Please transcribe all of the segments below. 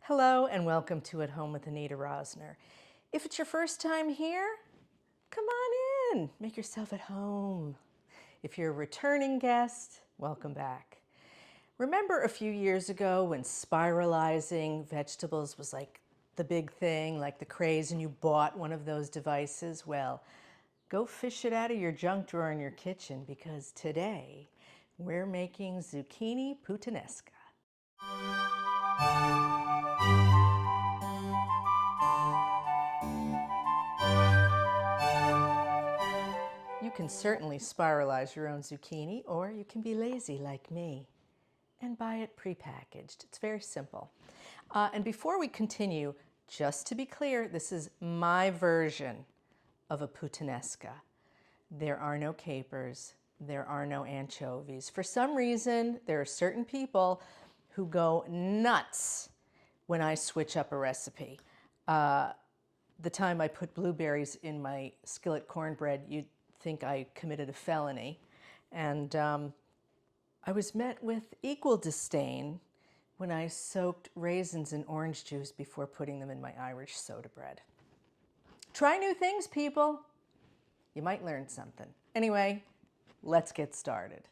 Hello and welcome to At Home with Anita Rosner. If it's your first time here, come on in, make yourself at home. If you're a returning guest, welcome back. Remember a few years ago when spiralizing vegetables was like the big thing, like the craze, and you bought one of those devices? Well, go fish it out of your junk drawer in your kitchen, because today we're making Zucchini Puttanesca. You can certainly spiralize your own zucchini, or you can be lazy like me and buy it prepackaged. It's very simple. And before we continue, just to be clear, this is my version of a puttanesca. There are no capers, there are no anchovies. For some reason, there are certain people who go nuts when I switch up a recipe. The time I put blueberries in my skillet cornbread, you'd think I committed a felony. And I was met with equal disdain when I soaked raisins in orange juice before putting them in my Irish soda bread. Try new things, people. You might learn something. Anyway, let's get started.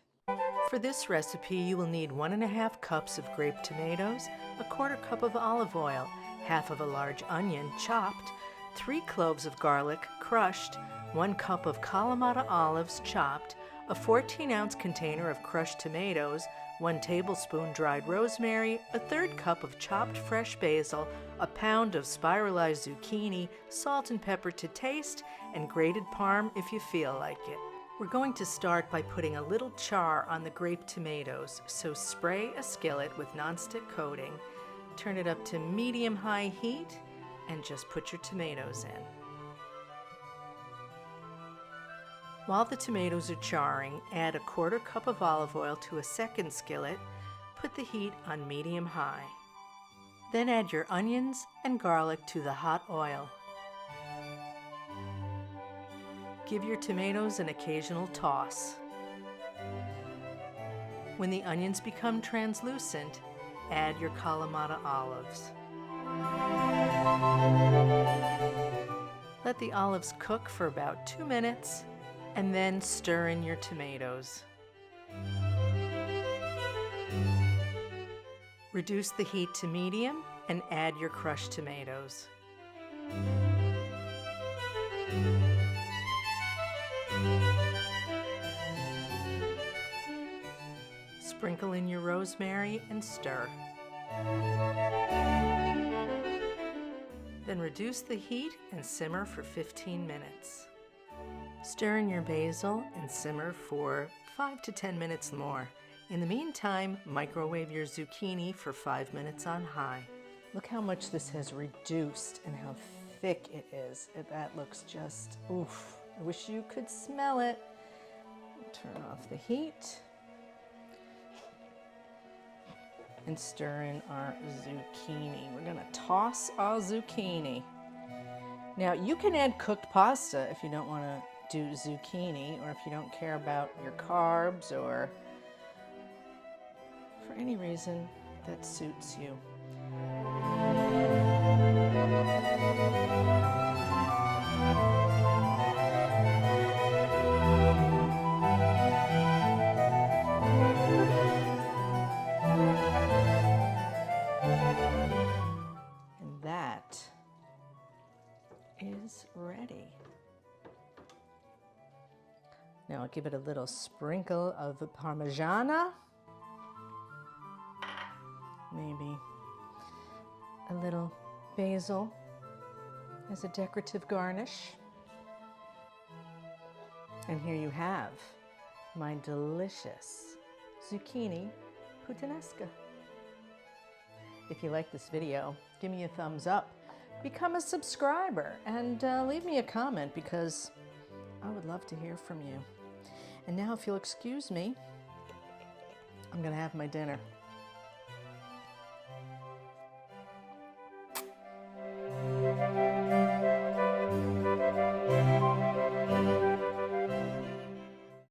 For this recipe, you will need 1½ cups of grape tomatoes, 1/4 cup of olive oil, half of a large onion chopped, 3 cloves of garlic crushed, 1 cup of Kalamata olives chopped, a 14-ounce container of crushed tomatoes, 1 tablespoon dried rosemary, 1/3 cup of chopped fresh basil, a pound of spiralized zucchini, salt and pepper to taste, and grated parm if you feel like it. We're going to start by putting a little char on the grape tomatoes, so spray a skillet with nonstick coating, turn it up to medium-high heat, and just put your tomatoes in. While the tomatoes are charring, add a 1/4 cup of olive oil to a second skillet. Put the heat on medium-high. Then add your onions and garlic to the hot oil. Give your tomatoes an occasional toss. When the onions become translucent, add your Kalamata olives. Let the olives cook for about 2 minutes, and then stir in your tomatoes. Reduce the heat to medium and add your crushed tomatoes. Sprinkle in your rosemary and stir. Then reduce the heat and simmer for 15 minutes. Stir in your basil and simmer for 5 to 10 minutes more. In the meantime, microwave your zucchini for 5 minutes on high. Look how much this has reduced and how thick it is. That looks just, oof. I wish you could smell it. Turn off the heat and stir in our zucchini. We're gonna toss our zucchini. Now, you can add cooked pasta if you don't wanna do zucchini, or if you don't care about your carbs, or for any reason that suits you. And that is ready. Now I'll give it a little sprinkle of parmesan, maybe a little basil as a decorative garnish. And here you have my delicious zucchini puttanesca. If you like this video, give me a thumbs up, become a subscriber, and leave me a comment, because I would love to hear from you. And now, if you'll excuse me, I'm gonna have my dinner.